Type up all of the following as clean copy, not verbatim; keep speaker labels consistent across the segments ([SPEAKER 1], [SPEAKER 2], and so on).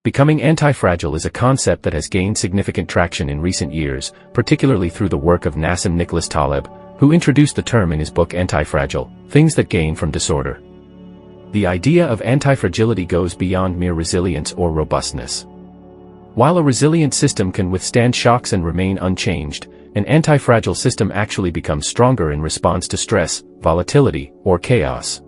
[SPEAKER 1] Becoming anti-fragile is a concept that has gained significant traction in recent years, particularly through the work of Nassim Nicholas Taleb, who introduced the term in his book Anti-Fragile: Things That Gain from Disorder. The idea of anti-fragility goes beyond mere resilience or robustness. While a resilient system can withstand shocks and remain unchanged, an anti-fragile system actually becomes stronger in response to stress, volatility, or chaos.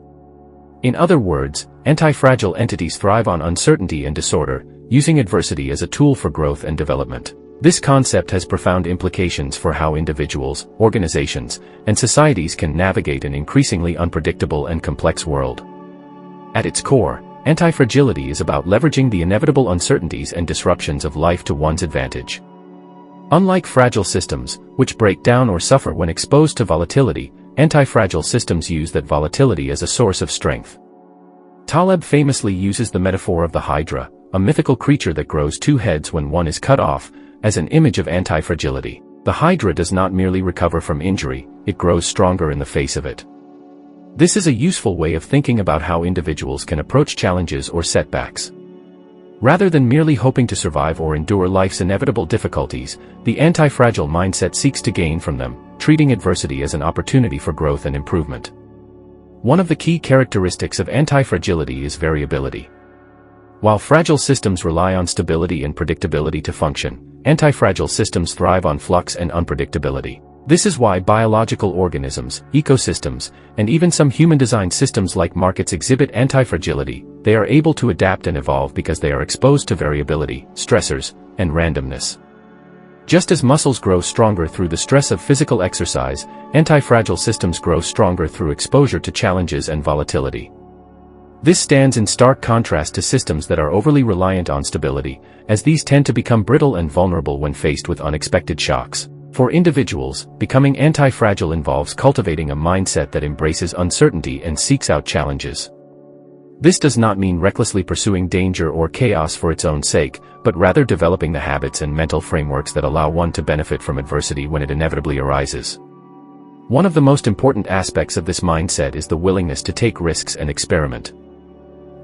[SPEAKER 1] In other words, anti-fragile entities thrive on uncertainty and disorder, using adversity as a tool for growth and development. This concept has profound implications for how individuals, organizations, and societies can navigate an increasingly unpredictable and complex world. At its core, anti-fragility is about leveraging the inevitable uncertainties and disruptions of life to one's advantage. Unlike fragile systems, which break down or suffer when exposed to volatility, anti-fragile systems use that volatility as a source of strength. Taleb famously uses the metaphor of the Hydra, a mythical creature that grows two heads when one is cut off, as an image of anti-fragility. The Hydra does not merely recover from injury, it grows stronger in the face of it. This is a useful way of thinking about how individuals can approach challenges or setbacks. Rather than merely hoping to survive or endure life's inevitable difficulties, the anti-fragile mindset seeks to gain from them, treating adversity as an opportunity for growth and improvement. One of the key characteristics of anti-fragility is variability. While fragile systems rely on stability and predictability to function, anti-fragile systems thrive on flux and unpredictability. This is why biological organisms, ecosystems, and even some human-designed systems like markets exhibit anti-fragility. They are able to adapt and evolve because they are exposed to variability, stressors, and randomness. Just as muscles grow stronger through the stress of physical exercise, anti-fragile systems grow stronger through exposure to challenges and volatility. This stands in stark contrast to systems that are overly reliant on stability, as these tend to become brittle and vulnerable when faced with unexpected shocks. For individuals, becoming anti-fragile involves cultivating a mindset that embraces uncertainty and seeks out challenges. This does not mean recklessly pursuing danger or chaos for its own sake, but rather developing the habits and mental frameworks that allow one to benefit from adversity when it inevitably arises. One of the most important aspects of this mindset is the willingness to take risks and experiment.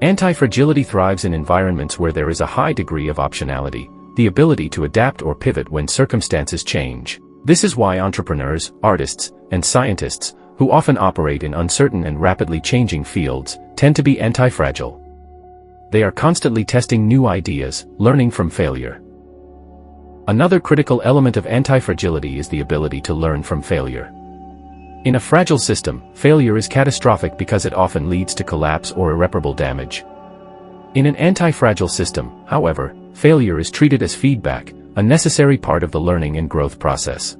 [SPEAKER 1] Anti-fragility thrives in environments where there is a high degree of optionality, the ability to adapt or pivot when circumstances change. This is why entrepreneurs, artists, and scientists, who often operate in uncertain and rapidly changing fields, tend to be anti-fragile. They are constantly testing new ideas, learning from failure. Another critical element of anti-fragility is the ability to learn from failure. In a fragile system, failure is catastrophic because it often leads to collapse or irreparable damage. In an anti-fragile system, however, failure is treated as feedback, a necessary part of the learning and growth process.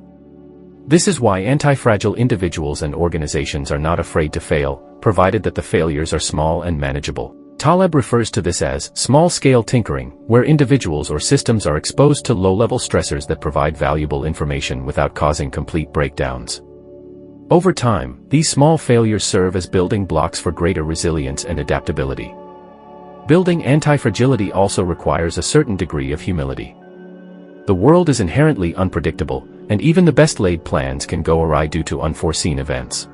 [SPEAKER 1] This is why anti-fragile individuals and organizations are not afraid to fail, provided that the failures are small and manageable. Taleb refers to this as small-scale tinkering, where individuals or systems are exposed to low-level stressors that provide valuable information without causing complete breakdowns. Over time, these small failures serve as building blocks for greater resilience and adaptability. Building anti-fragility also requires a certain degree of humility. The world is inherently unpredictable, and even the best-laid plans can go awry due to unforeseen events.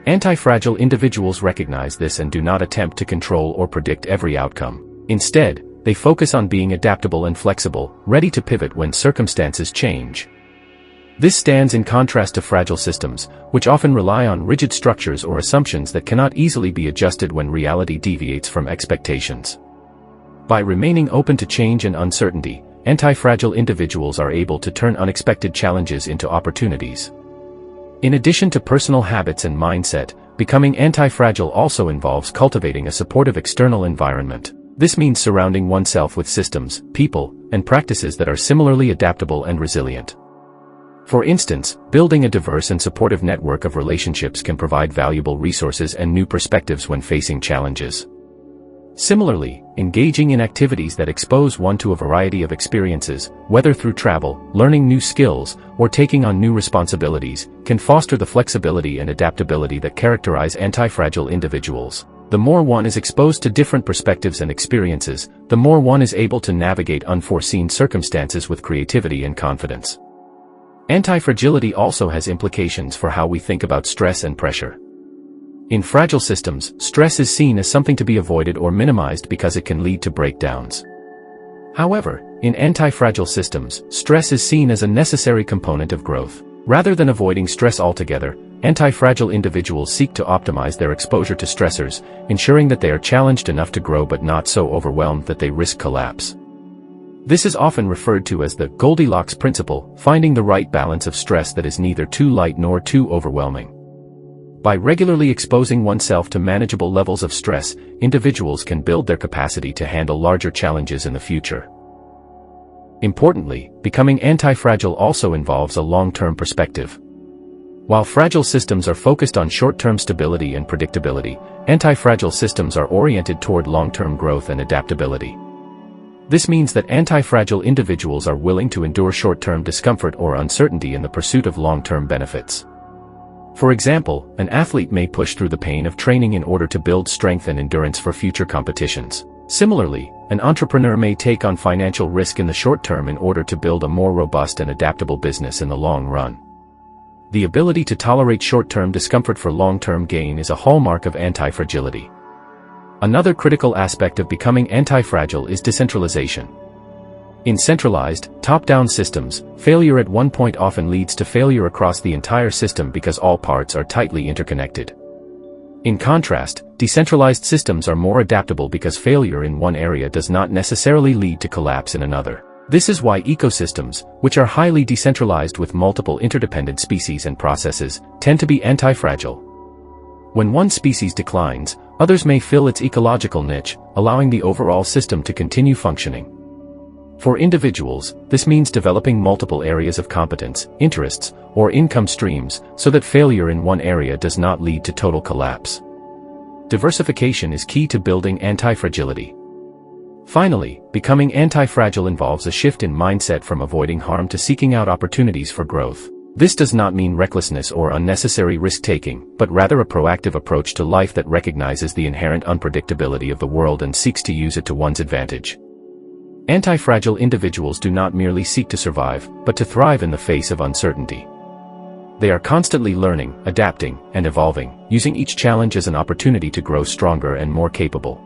[SPEAKER 1] Anti-fragile individuals recognize this and do not attempt to control or predict every outcome. Instead, they focus on being adaptable and flexible, ready to pivot when circumstances change. This stands in contrast to fragile systems, which often rely on rigid structures or assumptions that cannot easily be adjusted when reality deviates from expectations. By remaining open to change and uncertainty, anti-fragile individuals are able to turn unexpected challenges into opportunities. In addition to personal habits and mindset, becoming anti-fragile also involves cultivating a supportive external environment. This means surrounding oneself with systems, people, and practices that are similarly adaptable and resilient. For instance, building a diverse and supportive network of relationships can provide valuable resources and new perspectives when facing challenges. Similarly, engaging in activities that expose one to a variety of experiences, whether through travel, learning new skills, or taking on new responsibilities, can foster the flexibility and adaptability that characterize anti-fragile individuals. The more one is exposed to different perspectives and experiences, the more one is able to navigate unforeseen circumstances with creativity and confidence. Anti-fragility also has implications for how we think about stress and pressure. In fragile systems, stress is seen as something to be avoided or minimized because it can lead to breakdowns. However, in anti-fragile systems, stress is seen as a necessary component of growth. Rather than avoiding stress altogether, anti-fragile individuals seek to optimize their exposure to stressors, ensuring that they are challenged enough to grow but not so overwhelmed that they risk collapse. This is often referred to as the Goldilocks principle, finding the right balance of stress that is neither too light nor too overwhelming. By regularly exposing oneself to manageable levels of stress, individuals can build their capacity to handle larger challenges in the future. Importantly, becoming anti-fragile also involves a long-term perspective. While fragile systems are focused on short-term stability and predictability, anti-fragile systems are oriented toward long-term growth and adaptability. This means that anti-fragile individuals are willing to endure short-term discomfort or uncertainty in the pursuit of long-term benefits. For example, an athlete may push through the pain of training in order to build strength and endurance for future competitions. Similarly, an entrepreneur may take on financial risk in the short term in order to build a more robust and adaptable business in the long run. The ability to tolerate short-term discomfort for long-term gain is a hallmark of anti-fragility. Another critical aspect of becoming anti-fragile is decentralization. In centralized, top-down systems, failure at one point often leads to failure across the entire system because all parts are tightly interconnected. In contrast, decentralized systems are more adaptable because failure in one area does not necessarily lead to collapse in another. This is why ecosystems, which are highly decentralized with multiple interdependent species and processes, tend to be anti-fragile. When one species declines, others may fill its ecological niche, allowing the overall system to continue functioning. For individuals, this means developing multiple areas of competence, interests, or income streams, so that failure in one area does not lead to total collapse. Diversification is key to building anti-fragility. Finally, becoming anti-fragile involves a shift in mindset from avoiding harm to seeking out opportunities for growth. This does not mean recklessness or unnecessary risk-taking, but rather a proactive approach to life that recognizes the inherent unpredictability of the world and seeks to use it to one's advantage. Anti-fragile individuals do not merely seek to survive, but to thrive in the face of uncertainty. They are constantly learning, adapting, and evolving, using each challenge as an opportunity to grow stronger and more capable.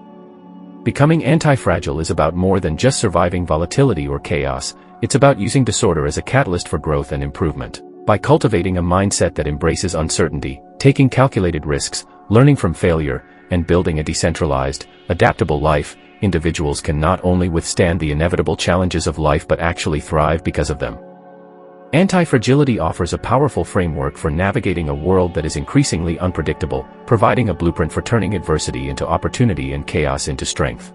[SPEAKER 1] Becoming anti-fragile is about more than just surviving volatility or chaos, it's about using disorder as a catalyst for growth and improvement. By cultivating a mindset that embraces uncertainty, taking calculated risks, learning from failure, and building a decentralized, adaptable life, individuals can not only withstand the inevitable challenges of life but actually thrive because of them. Anti-fragility offers a powerful framework for navigating a world that is increasingly unpredictable, providing a blueprint for turning adversity into opportunity and chaos into strength.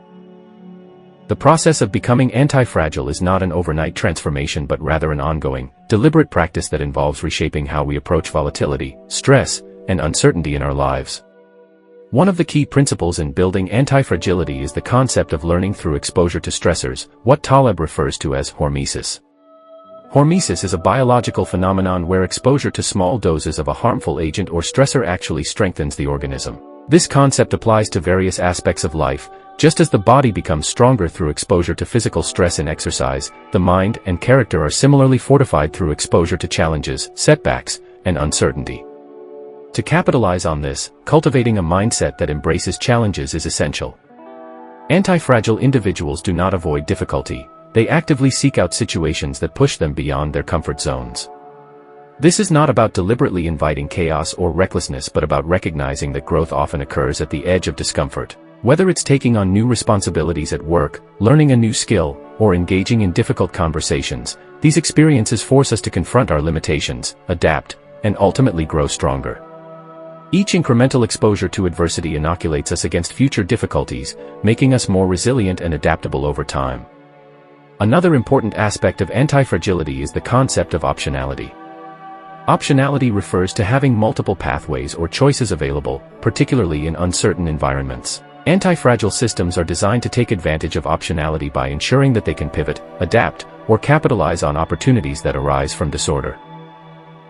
[SPEAKER 1] The process of becoming anti-fragile is not an overnight transformation but rather an ongoing, deliberate practice that involves reshaping how we approach volatility, stress, and uncertainty in our lives. One of the key principles in building anti-fragility is the concept of learning through exposure to stressors, what Taleb refers to as hormesis. Hormesis is a biological phenomenon where exposure to small doses of a harmful agent or stressor actually strengthens the organism. This concept applies to various aspects of life. Just as the body becomes stronger through exposure to physical stress and exercise, the mind and character are similarly fortified through exposure to challenges, setbacks, and uncertainty. To capitalize on this, cultivating a mindset that embraces challenges is essential. Anti-fragile individuals do not avoid difficulty, they actively seek out situations that push them beyond their comfort zones. This is not about deliberately inviting chaos or recklessness but about recognizing that growth often occurs at the edge of discomfort. Whether it's taking on new responsibilities at work, learning a new skill, or engaging in difficult conversations, these experiences force us to confront our limitations, adapt, and ultimately grow stronger. Each incremental exposure to adversity inoculates us against future difficulties, making us more resilient and adaptable over time. Another important aspect of anti-fragility is the concept of optionality. Optionality refers to having multiple pathways or choices available, particularly in uncertain environments. Anti-fragile systems are designed to take advantage of optionality by ensuring that they can pivot, adapt, or capitalize on opportunities that arise from disorder.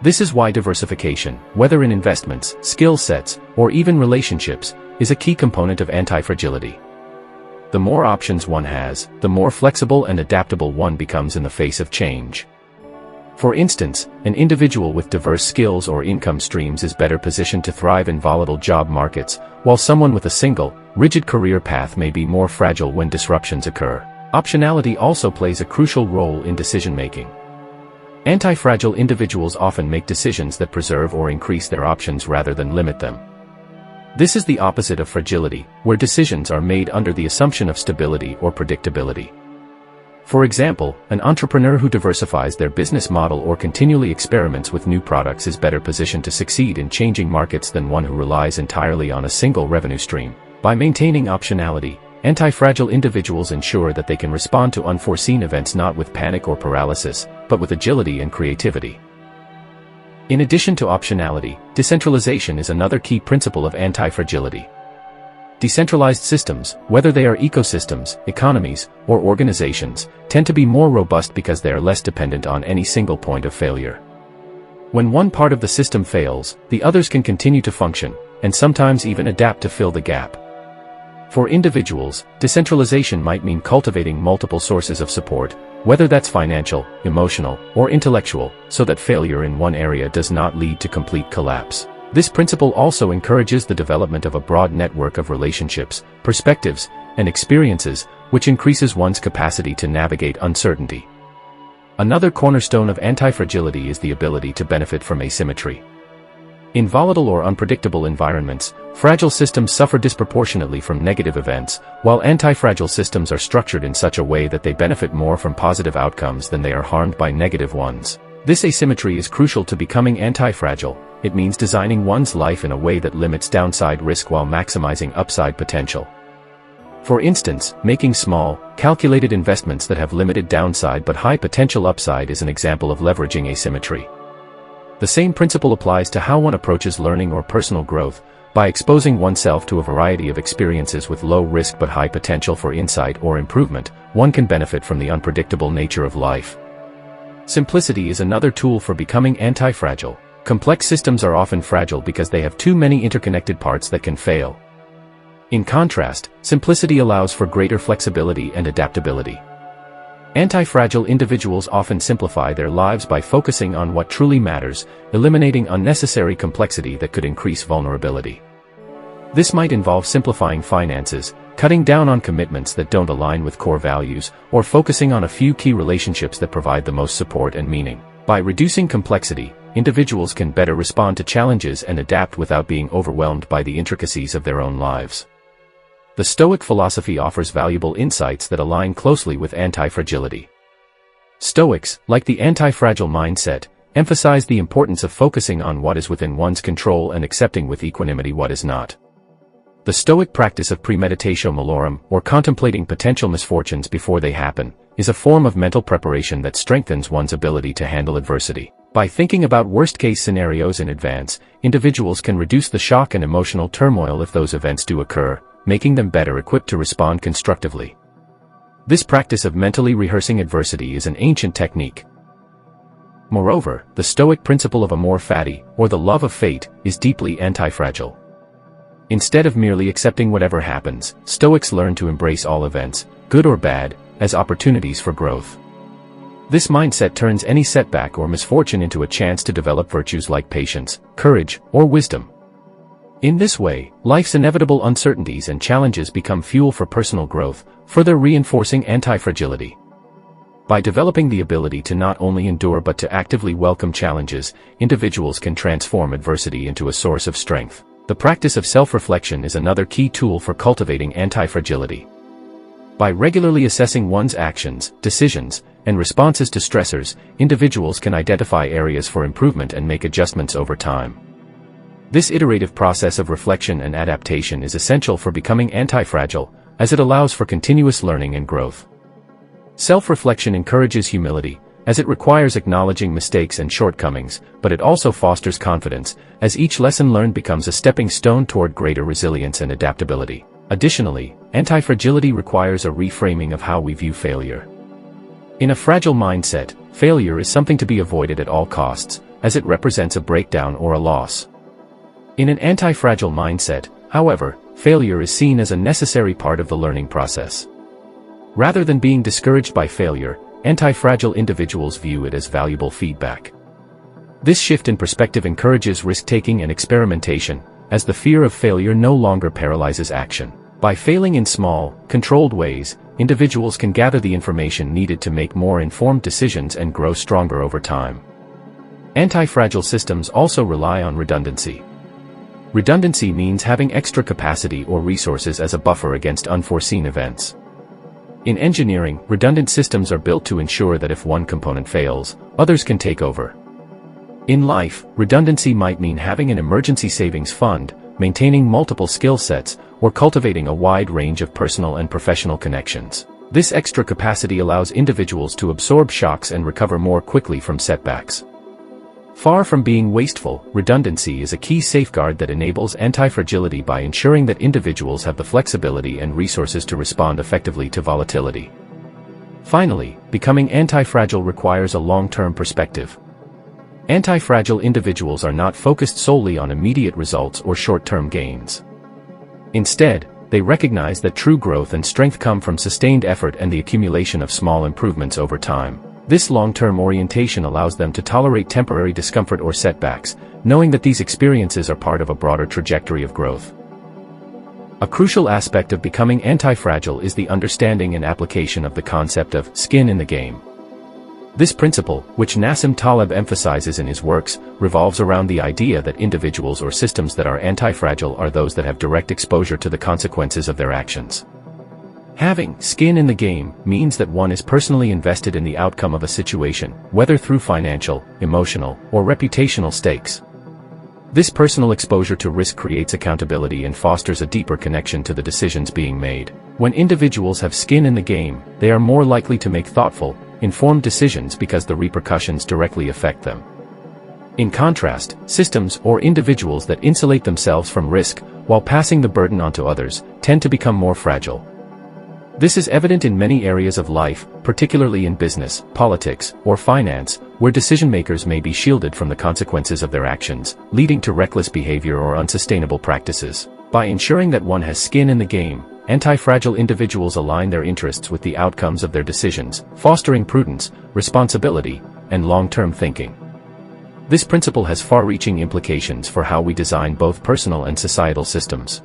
[SPEAKER 1] This is why diversification, whether in investments, skill sets, or even relationships, is a key component of anti-fragility. The more options one has, the more flexible and adaptable one becomes in the face of change. For instance, an individual with diverse skills or income streams is better positioned to thrive in volatile job markets, while someone with a single, rigid career path may be more fragile when disruptions occur. Optionality also plays a crucial role in decision-making. Anti-fragile individuals often make decisions that preserve or increase their options rather than limit them. This is the opposite of fragility, where decisions are made under the assumption of stability or predictability. For example, an entrepreneur who diversifies their business model or continually experiments with new products is better positioned to succeed in changing markets than one who relies entirely on a single revenue stream. By maintaining optionality, anti-fragile individuals ensure that they can respond to unforeseen events not with panic or paralysis, but with agility and creativity. In addition to optionality, decentralization is another key principle of anti-fragility. Decentralized systems, whether they are ecosystems, economies, or organizations, tend to be more robust because they are less dependent on any single point of failure. When one part of the system fails, the others can continue to function, and sometimes even adapt to fill the gap. For individuals, decentralization might mean cultivating multiple sources of support, whether that's financial, emotional, or intellectual, so that failure in one area does not lead to complete collapse. This principle also encourages the development of a broad network of relationships, perspectives, and experiences, which increases one's capacity to navigate uncertainty. Another cornerstone of anti-fragility is the ability to benefit from asymmetry. In volatile or unpredictable environments, fragile systems suffer disproportionately from negative events, while anti-fragile systems are structured in such a way that they benefit more from positive outcomes than they are harmed by negative ones. This asymmetry is crucial to becoming anti-fragile. It means designing one's life in a way that limits downside risk while maximizing upside potential. For instance, making small, calculated investments that have limited downside but high potential upside is an example of leveraging asymmetry. The same principle applies to how one approaches learning or personal growth. By exposing oneself to a variety of experiences with low risk but high potential for insight or improvement, one can benefit from the unpredictable nature of life. Simplicity is another tool for becoming anti-fragile. Complex systems are often fragile because they have too many interconnected parts that can fail. In contrast, simplicity allows for greater flexibility and adaptability. Anti-fragile individuals often simplify their lives by focusing on what truly matters, eliminating unnecessary complexity that could increase vulnerability. This might involve simplifying finances, cutting down on commitments that don't align with core values, or focusing on a few key relationships that provide the most support and meaning. By reducing complexity, individuals can better respond to challenges and adapt without being overwhelmed by the intricacies of their own lives. The Stoic philosophy offers valuable insights that align closely with anti-fragility. Stoics, like the anti-fragile mindset, emphasize the importance of focusing on what is within one's control and accepting with equanimity what is not. The Stoic practice of premeditatio malorum, or contemplating potential misfortunes before they happen, is a form of mental preparation that strengthens one's ability to handle adversity. By thinking about worst-case scenarios in advance, individuals can reduce the shock and emotional turmoil if those events do occur, making them better equipped to respond constructively. This practice of mentally rehearsing adversity is an ancient technique. Moreover, the Stoic principle of amor fati, or the love of fate, is deeply anti-fragile. Instead of merely accepting whatever happens, Stoics learn to embrace all events, good or bad, as opportunities for growth. This mindset turns any setback or misfortune into a chance to develop virtues like patience, courage, or wisdom. In this way, life's inevitable uncertainties and challenges become fuel for personal growth, further reinforcing anti-fragility. By developing the ability to not only endure but to actively welcome challenges, individuals can transform adversity into a source of strength. The practice of self-reflection is another key tool for cultivating anti-fragility. By regularly assessing one's actions, decisions, and responses to stressors, individuals can identify areas for improvement and make adjustments over time. This iterative process of reflection and adaptation is essential for becoming anti-fragile, as it allows for continuous learning and growth. Self-reflection encourages humility, as it requires acknowledging mistakes and shortcomings, but it also fosters confidence, as each lesson learned becomes a stepping stone toward greater resilience and adaptability. Additionally, anti-fragility requires a reframing of how we view failure. In a fragile mindset, failure is something to be avoided at all costs, as it represents a breakdown or a loss. In an anti-fragile mindset, however, failure is seen as a necessary part of the learning process. Rather than being discouraged by failure, anti-fragile individuals view it as valuable feedback. This shift in perspective encourages risk-taking and experimentation, as the fear of failure no longer paralyzes action. By failing in small, controlled ways, individuals can gather the information needed to make more informed decisions and grow stronger over time. Anti-fragile systems also rely on redundancy. Redundancy means having extra capacity or resources as a buffer against unforeseen events. In engineering, redundant systems are built to ensure that if one component fails, others can take over. In life, redundancy might mean having an emergency savings fund, maintaining multiple skill sets, or cultivating a wide range of personal and professional connections. This extra capacity allows individuals to absorb shocks and recover more quickly from setbacks. Far from being wasteful, redundancy is a key safeguard that enables anti-fragility by ensuring that individuals have the flexibility and resources to respond effectively to volatility. Finally, becoming anti-fragile requires a long-term perspective. Anti-fragile individuals are not focused solely on immediate results or short-term gains. Instead, they recognize that true growth and strength come from sustained effort and the accumulation of small improvements over time. This long-term orientation allows them to tolerate temporary discomfort or setbacks, knowing that these experiences are part of a broader trajectory of growth. A crucial aspect of becoming anti-fragile is the understanding and application of the concept of skin in the game. This principle, which Nassim Taleb emphasizes in his works, revolves around the idea that individuals or systems that are anti-fragile are those that have direct exposure to the consequences of their actions. Having skin in the game means that one is personally invested in the outcome of a situation, whether through financial, emotional, or reputational stakes. This personal exposure to risk creates accountability and fosters a deeper connection to the decisions being made. When individuals have skin in the game, they are more likely to make thoughtful, informed decisions because the repercussions directly affect them. In contrast, systems or individuals that insulate themselves from risk while passing the burden onto others tend to become more fragile. This is evident in many areas of life, particularly in business, politics, or finance, where decision-makers may be shielded from the consequences of their actions, leading to reckless behavior or unsustainable practices. By ensuring that one has skin in the game, anti-fragile individuals align their interests with the outcomes of their decisions, fostering prudence, responsibility, and long-term thinking. This principle has far-reaching implications for how we design both personal and societal systems.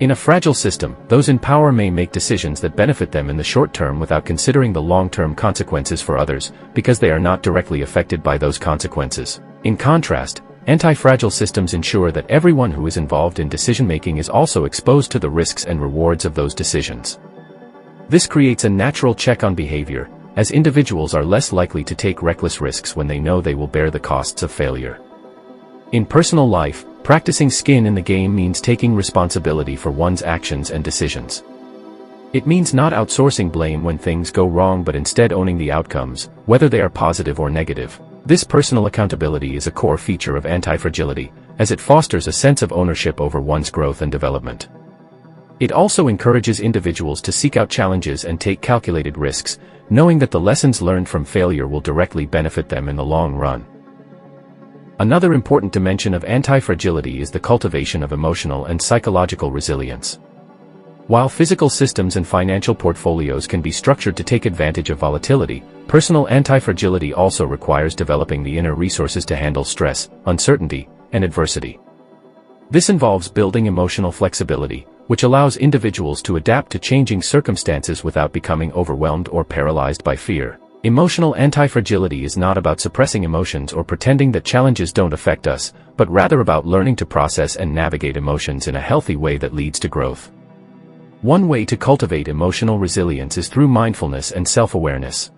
[SPEAKER 1] In a fragile system, those in power may make decisions that benefit them in the short term without considering the long-term consequences for others, because they are not directly affected by those consequences. In contrast, anti-fragile systems ensure that everyone who is involved in decision-making is also exposed to the risks and rewards of those decisions. This creates a natural check on behavior, as individuals are less likely to take reckless risks when they know they will bear the costs of failure. In personal life, practicing skin in the game means taking responsibility for one's actions and decisions. It means not outsourcing blame when things go wrong but instead owning the outcomes, whether they are positive or negative. This personal accountability is a core feature of anti-fragility, as it fosters a sense of ownership over one's growth and development. It also encourages individuals to seek out challenges and take calculated risks, knowing that the lessons learned from failure will directly benefit them in the long run. Another important dimension of anti-fragility is the cultivation of emotional and psychological resilience. While physical systems and financial portfolios can be structured to take advantage of volatility, personal anti-fragility also requires developing the inner resources to handle stress, uncertainty, and adversity. This involves building emotional flexibility, which allows individuals to adapt to changing circumstances without becoming overwhelmed or paralyzed by fear. Emotional anti-fragility is not about suppressing emotions or pretending that challenges don't affect us, but rather about learning to process and navigate emotions in a healthy way that leads to growth. One way to cultivate emotional resilience is through mindfulness and self-awareness.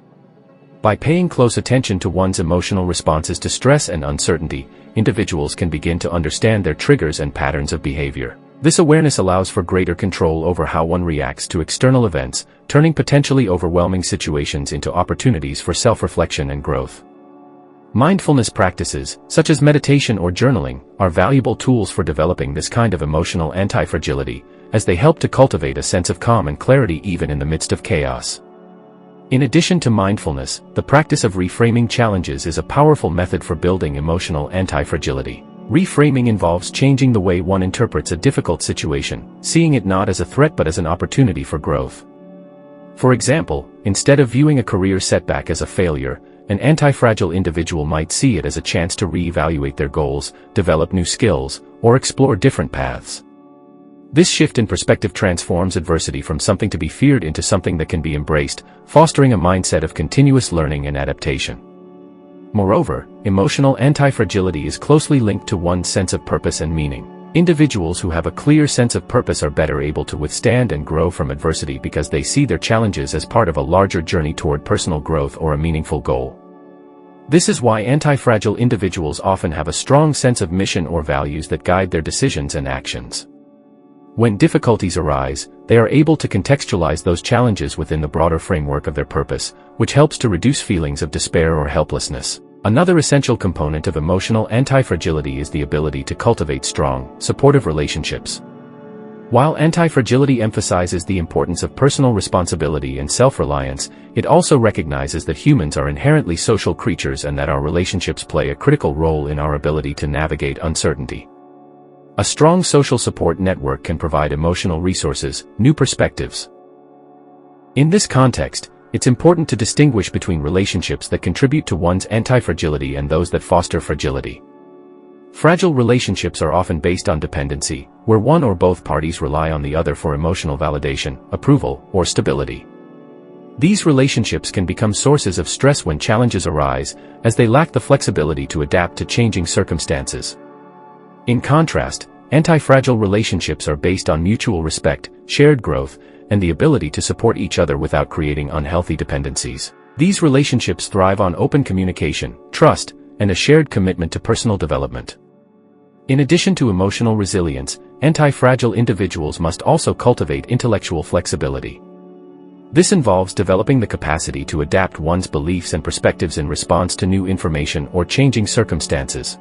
[SPEAKER 1] By paying close attention to one's emotional responses to stress and uncertainty, individuals can begin to understand their triggers and patterns of behavior. This awareness allows for greater control over how one reacts to external events, turning potentially overwhelming situations into opportunities for self-reflection and growth. Mindfulness practices, such as meditation or journaling, are valuable tools for developing this kind of emotional anti-fragility, as they help to cultivate a sense of calm and clarity even in the midst of chaos. In addition to mindfulness, the practice of reframing challenges is a powerful method for building emotional anti-fragility. Reframing involves changing the way one interprets a difficult situation, seeing it not as a threat but as an opportunity for growth. For example, instead of viewing a career setback as a failure, an anti-fragile individual might see it as a chance to reevaluate their goals, develop new skills, or explore different paths. This shift in perspective transforms adversity from something to be feared into something that can be embraced, fostering a mindset of continuous learning and adaptation. Moreover, emotional anti-fragility is closely linked to one's sense of purpose and meaning. Individuals who have a clear sense of purpose are better able to withstand and grow from adversity because they see their challenges as part of a larger journey toward personal growth or a meaningful goal. This is why anti-fragile individuals often have a strong sense of mission or values that guide their decisions and actions. When difficulties arise, they are able to contextualize those challenges within the broader framework of their purpose, which helps to reduce feelings of despair or helplessness. Another essential component of emotional anti-fragility is the ability to cultivate strong, supportive relationships. While anti-fragility emphasizes the importance of personal responsibility and self-reliance, it also recognizes that humans are inherently social creatures and that our relationships play a critical role in our ability to navigate uncertainty. A strong social support network can provide emotional resources, new perspectives. In this context, it's important to distinguish between relationships that contribute to one's anti-fragility and those that foster fragility. Fragile relationships are often based on dependency, where one or both parties rely on the other for emotional validation, approval, or stability. These relationships can become sources of stress when challenges arise, as they lack the flexibility to adapt to changing circumstances. In contrast, anti-fragile relationships are based on mutual respect, shared growth, and the ability to support each other without creating unhealthy dependencies. These relationships thrive on open communication, trust, and a shared commitment to personal development. In addition to emotional resilience, anti-fragile individuals must also cultivate intellectual flexibility. This involves developing the capacity to adapt one's beliefs and perspectives in response to new information or changing circumstances.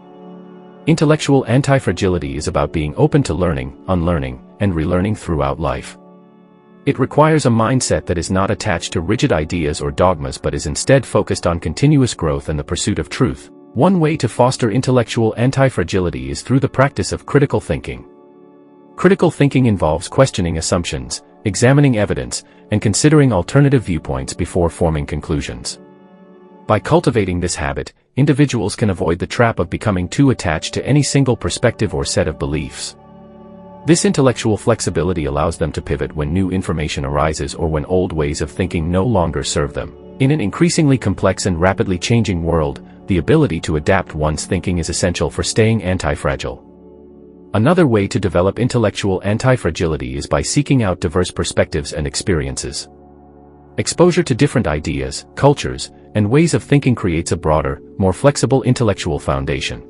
[SPEAKER 1] Intellectual anti-fragility is about being open to learning, unlearning, and relearning throughout life. It requires a mindset that is not attached to rigid ideas or dogmas but is instead focused on continuous growth and the pursuit of truth. One way to foster intellectual anti-fragility is through the practice of critical thinking. Critical thinking involves questioning assumptions, examining evidence, and considering alternative viewpoints before forming conclusions. By cultivating this habit, individuals can avoid the trap of becoming too attached to any single perspective or set of beliefs. This intellectual flexibility allows them to pivot when new information arises or when old ways of thinking no longer serve them. In an increasingly complex and rapidly changing world, the ability to adapt one's thinking is essential for staying anti-fragile. Another way to develop intellectual anti-fragility is by seeking out diverse perspectives and experiences. Exposure to different ideas, cultures, and ways of thinking creates a broader, more flexible intellectual foundation.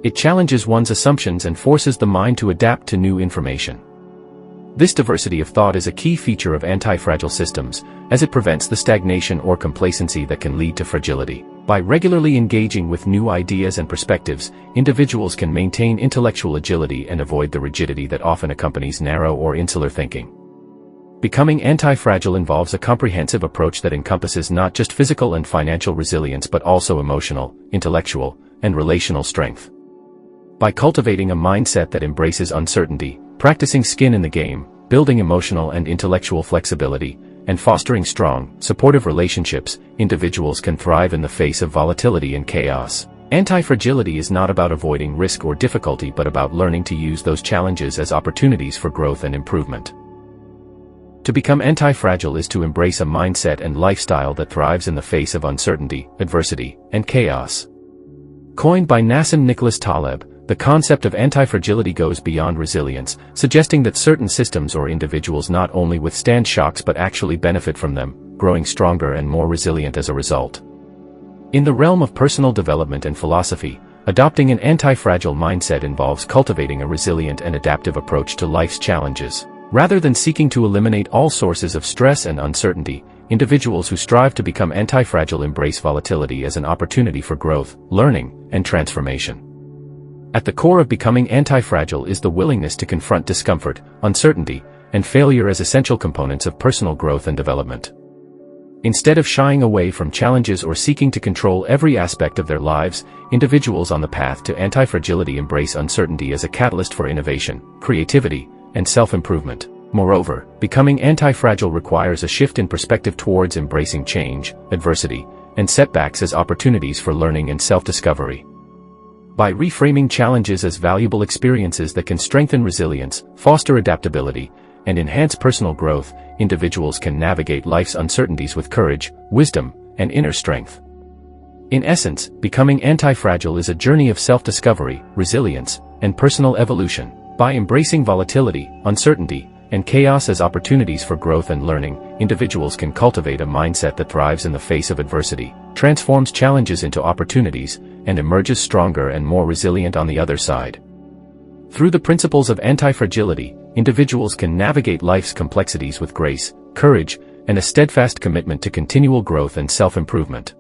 [SPEAKER 1] It challenges one's assumptions and forces the mind to adapt to new information. This diversity of thought is a key feature of anti-fragile systems, as it prevents the stagnation or complacency that can lead to fragility. By regularly engaging with new ideas and perspectives, individuals can maintain intellectual agility and avoid the rigidity that often accompanies narrow or insular thinking. Becoming anti-fragile involves a comprehensive approach that encompasses not just physical and financial resilience but also emotional, intellectual, and relational strength. By cultivating a mindset that embraces uncertainty, practicing skin in the game, building emotional and intellectual flexibility, and fostering strong, supportive relationships, individuals can thrive in the face of volatility and chaos. Anti-fragility is not about avoiding risk or difficulty but about learning to use those challenges as opportunities for growth and improvement. To become anti-fragile is to embrace a mindset and lifestyle that thrives in the face of uncertainty, adversity, and chaos. Coined by Nassim Nicholas Taleb, the concept of anti-fragility goes beyond resilience, suggesting that certain systems or individuals not only withstand shocks but actually benefit from them, growing stronger and more resilient as a result. In the realm of personal development and philosophy, adopting an anti-fragile mindset involves cultivating a resilient and adaptive approach to life's challenges. Rather than seeking to eliminate all sources of stress and uncertainty, individuals who strive to become anti-fragile embrace volatility as an opportunity for growth, learning, and transformation. At the core of becoming anti-fragile is the willingness to confront discomfort, uncertainty, and failure as essential components of personal growth and development. Instead of shying away from challenges or seeking to control every aspect of their lives, individuals on the path to anti-fragility embrace uncertainty as a catalyst for innovation, creativity, and self-improvement. Moreover, becoming anti-fragile requires a shift in perspective towards embracing change, adversity, and setbacks as opportunities for learning and self-discovery. By reframing challenges as valuable experiences that can strengthen resilience, foster adaptability, and enhance personal growth, individuals can navigate life's uncertainties with courage, wisdom, and inner strength. In essence, becoming anti-fragile is a journey of self-discovery, resilience, and personal evolution. By embracing volatility, uncertainty, and chaos as opportunities for growth and learning, individuals can cultivate a mindset that thrives in the face of adversity, transforms challenges into opportunities, and emerges stronger and more resilient on the other side. Through the principles of anti-fragility, individuals can navigate life's complexities with grace, courage, and a steadfast commitment to continual growth and self-improvement.